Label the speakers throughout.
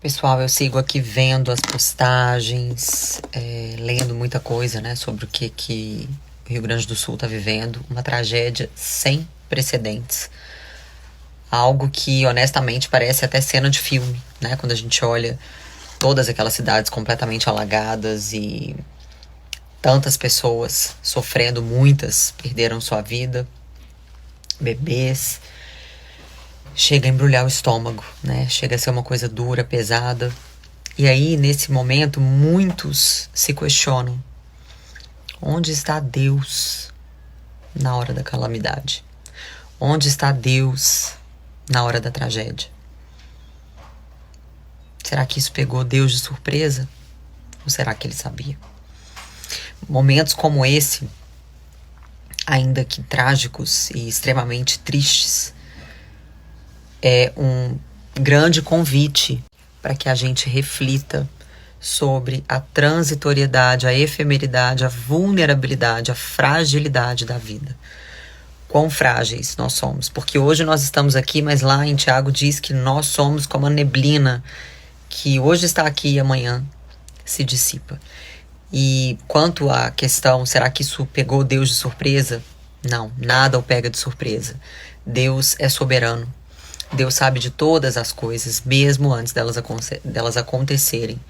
Speaker 1: Pessoal, eu sigo aqui vendo as postagens, lendo muita coisa, né, sobre o que o Rio Grande do Sul está vivendo. Uma tragédia sem precedentes. Algo que, honestamente, parece até cena de filme, né, quando a gente olha todas aquelas cidades completamente alagadas e tantas pessoas sofrendo, muitas perderam sua vida, bebês. Chega a embrulhar o estômago, né? Chega a ser uma coisa dura, pesada. E aí, nesse momento, muitos se questionam: onde está Deus na hora da calamidade? Onde está Deus na hora da tragédia? Será que isso pegou Deus de surpresa? Ou será que ele sabia? Momentos como esse, ainda que trágicos e extremamente tristes, é um grande convite para que a gente reflita sobre a transitoriedade, a efemeridade, a vulnerabilidade, a fragilidade da vida. Quão frágeis nós somos. Porque hoje nós estamos aqui, mas lá em Tiago diz que nós somos como a neblina, que hoje está aqui e amanhã se dissipa. E quanto à questão, será que isso pegou Deus de surpresa? Não, nada o pega de surpresa. Deus é soberano. Deus sabe de todas as coisas, mesmo antes delas acontecerem.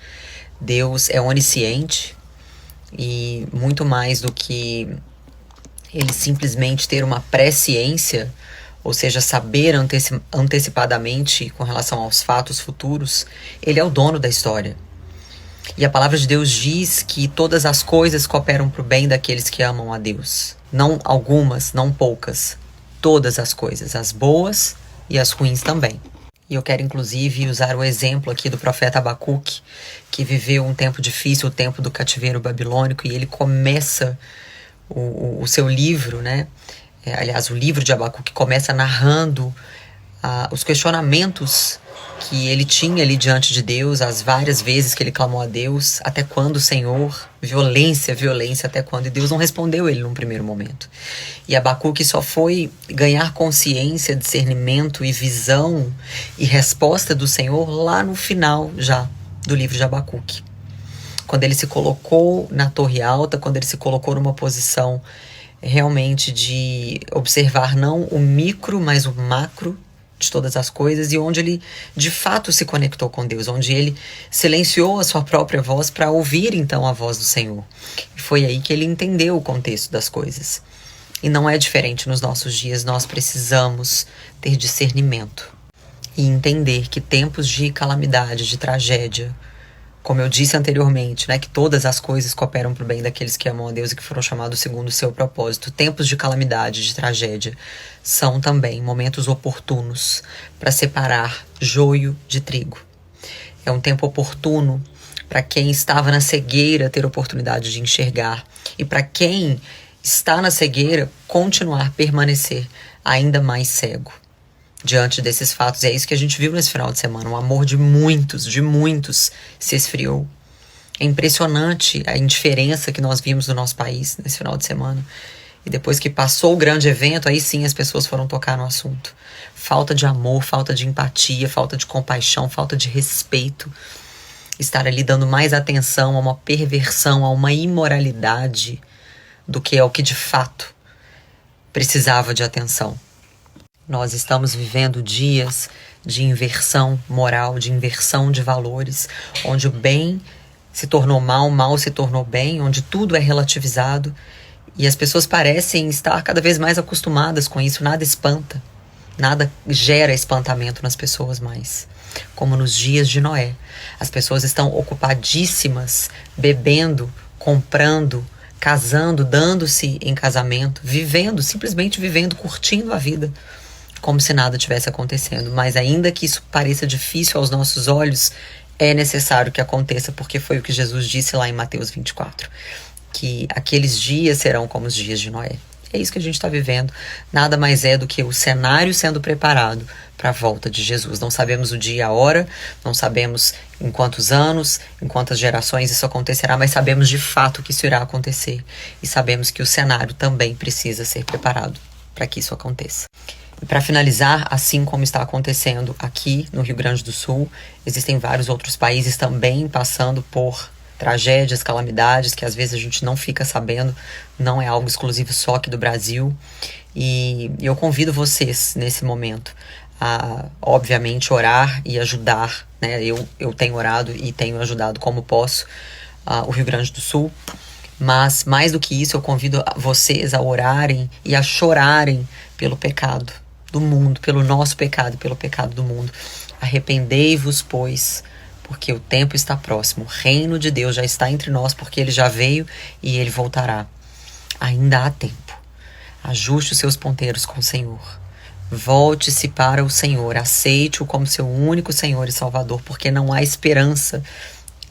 Speaker 1: Deus é onisciente e muito mais do que ele simplesmente ter uma presciência, ou seja, saber antecipadamente com relação aos fatos futuros, ele é o dono da história. E a palavra de Deus diz que todas as coisas cooperam para o bem daqueles que amam a Deus. Não algumas, não poucas. Todas as coisas, as boas e as ruins também. E eu quero inclusive usar o exemplo aqui do profeta Abacuque, que viveu um tempo difícil, o tempo do cativeiro babilônico, e ele começa o seu livro, né? Aliás, o livro de Abacuque começa narrando os questionamentos que ele tinha ali diante de Deus, as várias vezes que ele clamou a Deus: até quando, Senhor? Violência, violência, até quando? E Deus não respondeu ele num primeiro momento. E Abacuque só foi ganhar consciência, discernimento e visão e resposta do Senhor lá no final já do livro de Abacuque. Quando ele se colocou na torre alta, quando ele se colocou numa posição realmente de observar não o micro, mas o macro de todas as coisas, e onde ele de fato se conectou com Deus, onde ele silenciou a sua própria voz para ouvir então a voz do Senhor. E foi aí que ele entendeu o contexto das coisas. E não é diferente nos nossos dias. Nós precisamos ter discernimento e entender que tempos de calamidade, de tragédia, como eu disse anteriormente, né, que todas as coisas cooperam para o bem daqueles que amam a Deus e que foram chamados segundo o seu propósito. Tempos de calamidade, de tragédia, são também momentos oportunos para separar joio de trigo. É um tempo oportuno para quem estava na cegueira ter oportunidade de enxergar, e para quem está na cegueira continuar, permanecer ainda mais cego diante desses fatos. E é isso que a gente viu nesse final de semana. O amor de muitos se esfriou. É impressionante a indiferença que nós vimos no nosso país nesse final de semana. E depois que passou o grande evento, aí sim as pessoas foram tocar no assunto. Falta de amor, falta de empatia, falta de compaixão, falta de respeito. Estar ali dando mais atenção a uma perversão, a uma imoralidade, do que ao que de fato precisava de atenção. Nós estamos vivendo dias de inversão moral, de inversão de valores, onde o bem se tornou mal, o mal se tornou bem, onde tudo é relativizado, e as pessoas parecem estar cada vez mais acostumadas com isso. Nada espanta, nada gera espantamento nas pessoas mais. Como nos dias de Noé. As pessoas estão ocupadíssimas, bebendo, comprando, casando, dando-se em casamento, vivendo, simplesmente vivendo, curtindo a vida, como se nada tivesse acontecendo. Mas ainda que isso pareça difícil aos nossos olhos, é necessário que aconteça, porque foi o que Jesus disse lá em Mateus 24, que aqueles dias serão como os dias de Noé. É isso que a gente está vivendo. Nada mais é do que o cenário sendo preparado para a volta de Jesus. Não sabemos o dia e a hora, não sabemos em quantos anos, em quantas gerações isso acontecerá, mas sabemos de fato que isso irá acontecer. E sabemos que o cenário também precisa ser preparado para que isso aconteça. Para finalizar, assim como está acontecendo aqui no Rio Grande do Sul, existem vários outros países também passando por tragédias, calamidades, que às vezes a gente não fica sabendo, não é algo exclusivo só aqui do Brasil. E eu convido vocês, nesse momento, a, obviamente, orar e ajudar, né? Eu tenho orado e tenho ajudado como posso o Rio Grande do Sul. Mas, mais do que isso, eu convido vocês a orarem e a chorarem pelo pecado do mundo, pelo nosso pecado e pelo pecado do mundo. Arrependei-vos, pois, porque o tempo está próximo. O reino de Deus já está entre nós, porque ele já veio e ele voltará. Ainda há tempo. Ajuste os seus ponteiros com o Senhor. Volte-se para o Senhor. Aceite-o como seu único Senhor e Salvador, porque não há esperança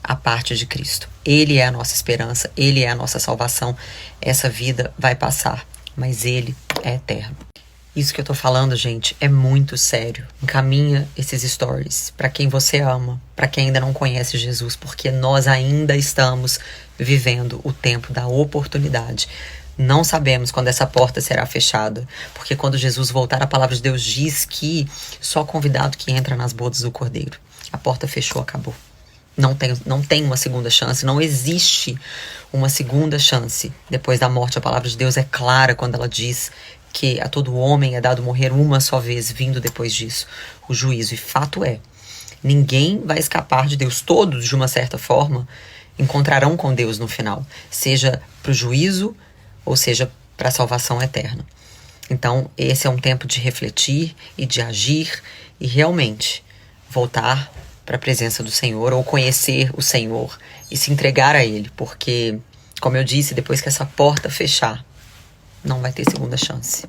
Speaker 1: a parte de Cristo. Ele é a nossa esperança, ele é a nossa salvação. Essa vida vai passar, mas ele é eterno. Isso que eu tô falando, gente, é muito sério. Encaminha esses stories para quem você ama, para quem ainda não conhece Jesus, porque nós ainda estamos vivendo o tempo da oportunidade. Não sabemos quando essa porta será fechada, porque quando Jesus voltar, a palavra de Deus diz que só convidado que entra nas bodas do Cordeiro. A porta fechou, acabou. Não tem uma segunda chance, não existe uma segunda chance. Depois da morte, a palavra de Deus é clara quando ela diz que a todo homem é dado morrer uma só vez, vindo depois disso o juízo. E fato é, ninguém vai escapar de Deus. Todos, de uma certa forma, encontrarão com Deus no final, seja para o juízo ou seja para a salvação eterna. Então, esse é um tempo de refletir e de agir e realmente voltar para a presença do Senhor, ou conhecer o Senhor e se entregar a Ele, porque, como eu disse, depois que essa porta fechar, não vai ter segunda chance.